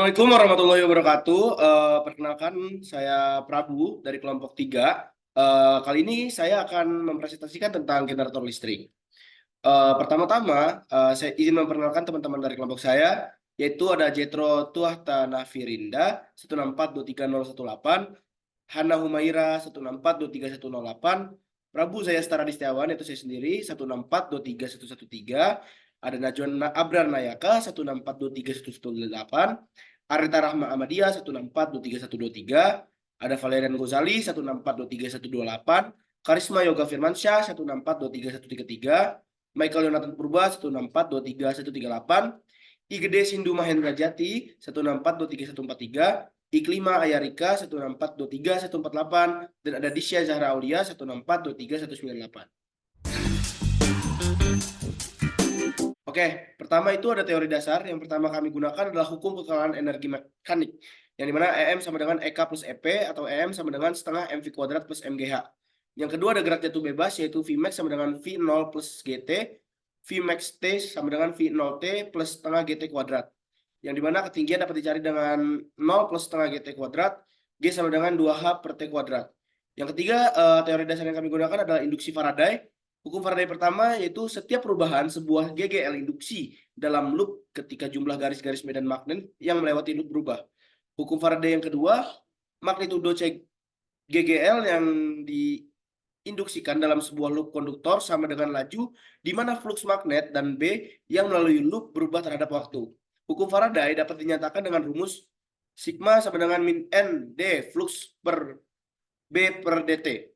Assalamualaikum warahmatullahi wabarakatuh. Perkenalkan, saya Prabu dari kelompok 3. Kali ini saya akan mempresentasikan tentang generator listrik. Pertama-tama, saya izin memperkenalkan teman-teman dari kelompok saya, yaitu ada Jetro Tuahta Nafirinda 164230118, Hana Humaira 164230108, Prabu Zaya Setara Distiawan, yaitu saya sendiri 164231113, ada Najwan Abrar Nayaka 164231118, Arita Rahma Ahmadiyah 164232123, ada Valerian Gozali 164232128, Karisma Yoga Firmansyah 164232133, Michael Yonatan Purba 164232138, IGD Sindu Mahendra Jati 164232143, Iklima Ayarika 164232148, dan ada Disya Zahra Aulia 164232198. Oke, pertama itu ada teori dasar. Yang pertama kami gunakan adalah hukum kekalahan energi mekanik, yang dimana EM sama dengan EK plus EP, atau EM sama dengan setengah MV kuadrat plus MGH. Yang kedua ada gerak jatuh bebas, yaitu Vmax sama dengan V0 plus GT, Vmax T sama dengan V0T plus setengah GT kuadrat. Yang dimana ketinggian dapat dicari dengan 0 plus setengah GT kuadrat, G sama dengan 2H per T kuadrat. Yang ketiga, teori dasar yang kami gunakan adalah induksi Faraday. Hukum Faraday pertama yaitu setiap perubahan sebuah GGL induksi dalam loop ketika jumlah garis-garis medan magnet yang melewati loop berubah. Hukum Faraday yang kedua, magnitudo C GGL yang diinduksikan dalam sebuah loop konduktor sama dengan laju di mana flux magnet dan B yang melalui loop berubah terhadap waktu. Hukum Faraday dapat dinyatakan dengan rumus sigma sama dengan min N D flux per B per dt.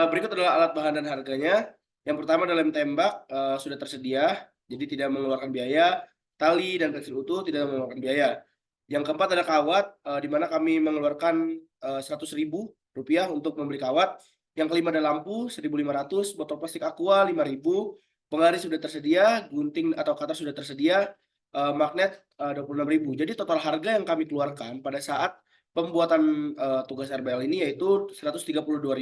Berikut adalah alat bahan dan harganya. Yang pertama adalah lem tembak, sudah tersedia, jadi tidak mengeluarkan biaya. Tali dan pensil utuh tidak mengeluarkan biaya. Yang keempat ada kawat, di mana kami mengeluarkan 100.000 rupiah untuk membeli kawat. Yang kelima ada lampu 1.500, botol plastik aqua 5.000, penggaris sudah tersedia, gunting atau cutter sudah tersedia, magnet 26.000. Jadi total harga yang kami keluarkan pada saat pembuatan tugas RBL ini yaitu Rp132.500.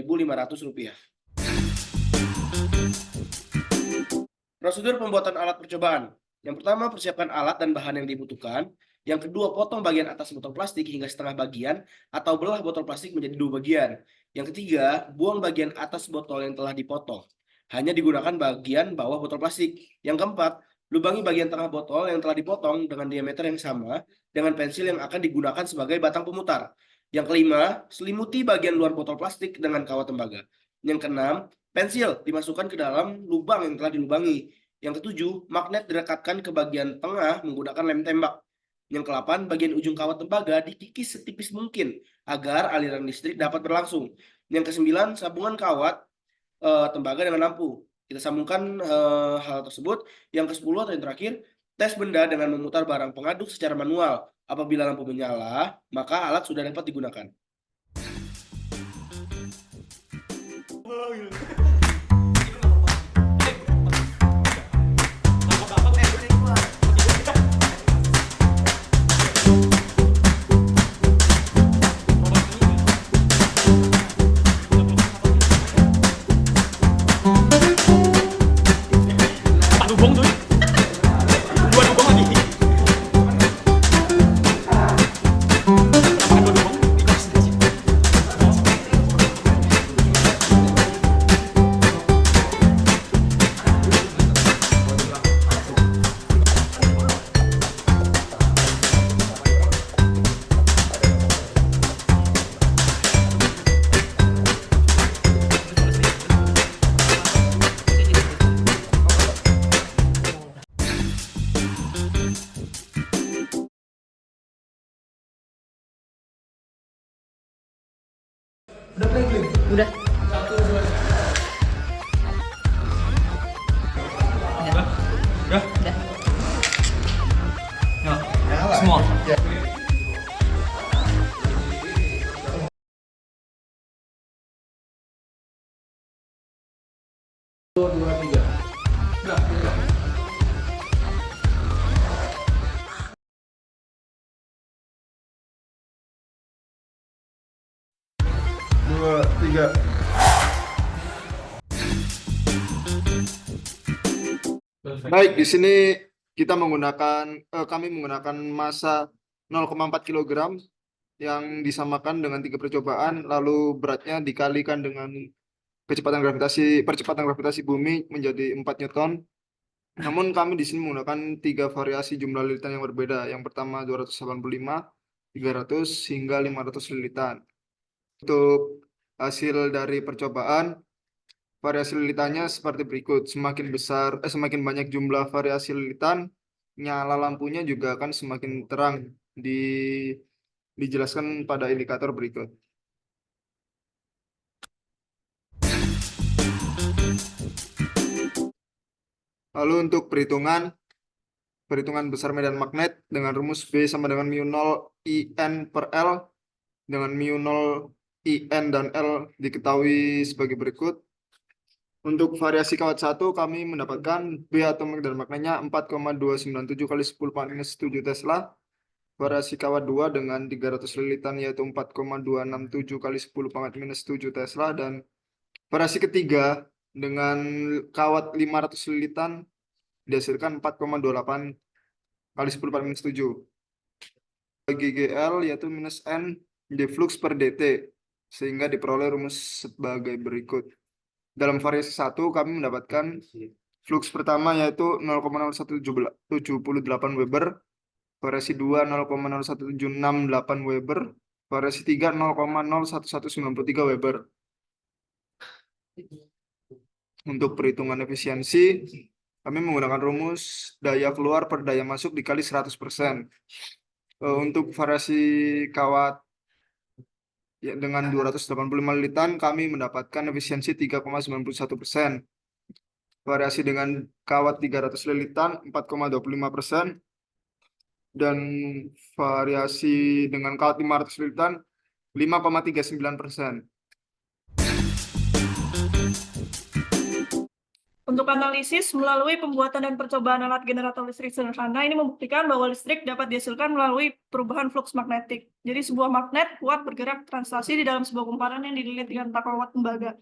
Prosedur pembuatan alat percobaan. Yang pertama, persiapkan alat dan bahan yang dibutuhkan. Yang kedua, potong bagian atas botol plastik hingga setengah bagian atau belah botol plastik menjadi 2 bagian. Yang ketiga, buang bagian atas botol yang telah dipotong. Hanya digunakan bagian bawah botol plastik. Yang keempat, lubangi bagian tengah botol yang telah dipotong dengan diameter yang sama dengan pensil yang akan digunakan sebagai batang pemutar. Yang kelima, selimuti bagian luar botol plastik dengan kawat tembaga. Yang keenam, pensil dimasukkan ke dalam lubang yang telah dilubangi. Yang ketujuh, magnet direkatkan ke bagian tengah menggunakan lem tembak. Yang ke-8, bagian ujung kawat tembaga dikikis setipis mungkin agar aliran listrik dapat berlangsung. Yang ke-9, sabungan kawat tembaga dengan lampu. Kita sambungkan hal tersebut. Yang ke-10 atau yang terakhir, tes benda dengan memutar barang pengaduk secara manual. Apabila lampu menyala, maka alat sudah dapat digunakan. Udah play game? Udah. Udah? Udah? Udah. Nyala. Semua. Ya. Dua, tiga. Udah. Dua, tiga. Baik, di sini kami menggunakan massa 0,4 kg yang disamakan dengan 3 percobaan, lalu beratnya dikalikan dengan percepatan gravitasi bumi menjadi 4 Newton. Namun kami di sini menggunakan 3 variasi jumlah lilitan yang berbeda. Yang pertama 285, 300 hingga 500 lilitan. Untuk hasil dari percobaan, variasi lilitannya seperti berikut. Semakin banyak jumlah variasi lilitan, nyala lampunya juga akan semakin terang. Dijelaskan pada indikator berikut. Lalu untuk perhitungan besar medan magnet dengan rumus B sama dengan mu0 IN per L, dengan mu0 IN dan L diketahui sebagai berikut. Untuk variasi kawat 1 kami mendapatkan B atau medan magnetnya 4,297 kali 10⁻⁷ Tesla. Variasi kawat 2 dengan 300 lilitan yaitu 4,267 kali 10⁻⁷ Tesla. Dan variasi ketiga dengan kawat 500 lilitan dihasilkan 4,28 kali 10⁻⁷. GGL yaitu minus N di flux per dt, sehingga diperoleh rumus sebagai berikut. Dalam variasi 1 kami mendapatkan flux pertama yaitu 0,0178 Weber, variasi 2 0,0178 Weber, variasi 3 0,01193 Weber. Untuk perhitungan efisiensi, kami menggunakan rumus daya keluar per daya masuk dikali 100%. Untuk variasi kawat dengan 285 lilitan, kami mendapatkan efisiensi 3,91%. Variasi dengan kawat 300 lilitan 4,25%. Dan variasi dengan kawat 500 lilitan 5,39%. Untuk analisis, melalui pembuatan dan percobaan alat generator listrik sederhana, ini membuktikan bahwa listrik dapat dihasilkan melalui perubahan flux magnetik. Jadi sebuah magnet kuat bergerak translasi di dalam sebuah kumparan yang dililit dengan kawat tembaga.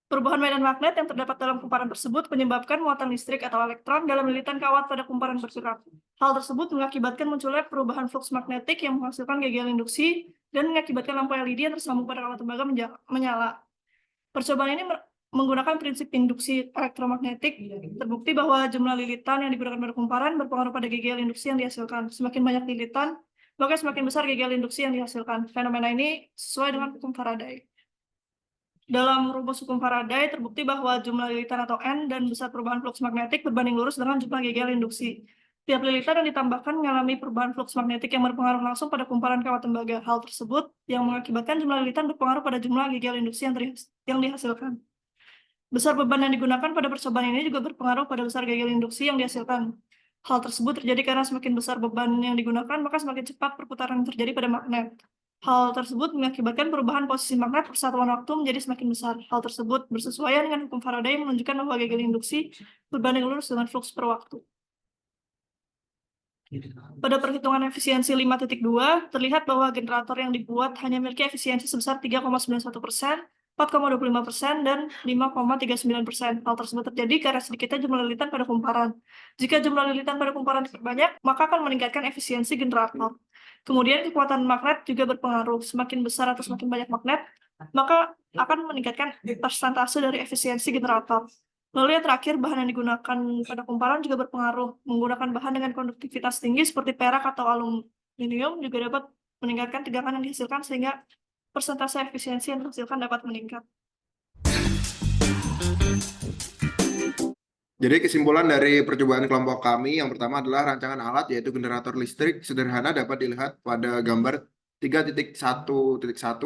Perubahan medan magnet yang terdapat dalam kumparan tersebut menyebabkan muatan listrik atau elektron dalam lilitan kawat pada kumparan bergerak. Hal tersebut mengakibatkan munculnya perubahan flux magnetik yang menghasilkan GGL induksi dan mengakibatkan lampu LED yang tersambung pada kawat tembaga menyala. Percobaan ini menggunakan prinsip induksi elektromagnetik, terbukti bahwa jumlah lilitan yang digunakan pada kumparan berpengaruh pada GGL induksi yang dihasilkan. Semakin banyak lilitan, maka semakin besar GGL induksi yang dihasilkan. Fenomena ini sesuai dengan hukum Faraday. Dalam rumus hukum Faraday, terbukti bahwa jumlah lilitan atau N dan besar perubahan flux magnetik berbanding lurus dengan jumlah GGL induksi. Tiap lilitan yang ditambahkan mengalami perubahan flux magnetik yang berpengaruh langsung pada kumparan kawat tembaga. Hal tersebut yang mengakibatkan jumlah lilitan berpengaruh pada jumlah GGL induksi yang dihasilkan. Besar beban yang digunakan pada percobaan ini juga berpengaruh pada besar GGL induksi yang dihasilkan. Hal tersebut terjadi karena semakin besar beban yang digunakan, maka semakin cepat perputaran yang terjadi pada magnet. Hal tersebut mengakibatkan perubahan posisi magnet per satuan waktu menjadi semakin besar. Hal tersebut bersesuaian dengan hukum Faraday yang menunjukkan bahwa GGL induksi berbanding lurus dengan flux per waktu. Pada perhitungan efisiensi 5.2, terlihat bahwa generator yang dibuat hanya memiliki efisiensi sebesar 3,91%, 4,25%, dan 5,39%. Hal tersebut terjadi karena sedikitnya jumlah lilitan pada kumparan. Jika jumlah lilitan pada kumparan diperbanyak, maka akan meningkatkan efisiensi generator. Kemudian kekuatan magnet juga berpengaruh. Semakin besar atau semakin banyak magnet, maka akan meningkatkan persentase dari efisiensi generator. Lalu yang terakhir, bahan yang digunakan pada kumparan juga berpengaruh. Menggunakan bahan dengan konduktivitas tinggi seperti perak atau aluminium juga dapat meningkatkan tegangan yang dihasilkan sehingga persentase efisiensi yang dihasilkan dapat meningkat. Jadi kesimpulan dari percobaan kelompok kami yang pertama adalah rancangan alat yaitu generator listrik sederhana dapat dilihat pada gambar 3.1.1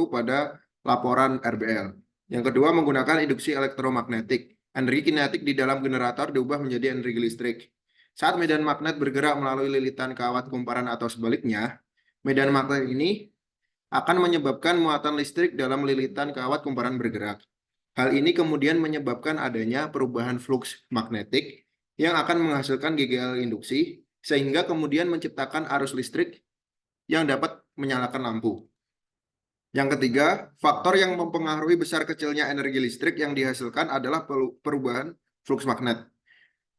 pada laporan RBL. Yang kedua menggunakan induksi elektromagnetik. Energi kinetik di dalam generator diubah menjadi energi listrik. Saat medan magnet bergerak melalui lilitan kawat kumparan atau sebaliknya, medan magnet ini akan menyebabkan muatan listrik dalam lilitan kawat kumparan bergerak. Hal ini kemudian menyebabkan adanya perubahan flux magnetik yang akan menghasilkan GGL induksi, sehingga kemudian menciptakan arus listrik yang dapat menyalakan lampu. Yang ketiga, faktor yang mempengaruhi besar kecilnya energi listrik yang dihasilkan adalah perubahan flux magnet.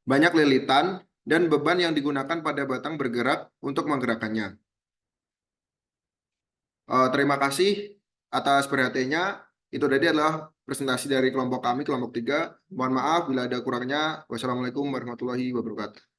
Banyak lilitan dan beban yang digunakan pada batang bergerak untuk menggerakkannya. Terima kasih atas perhatiannya. Itu tadi adalah presentasi dari kelompok kami, kelompok 3. Mohon maaf bila ada kurangnya. Wassalamualaikum warahmatullahi wabarakatuh.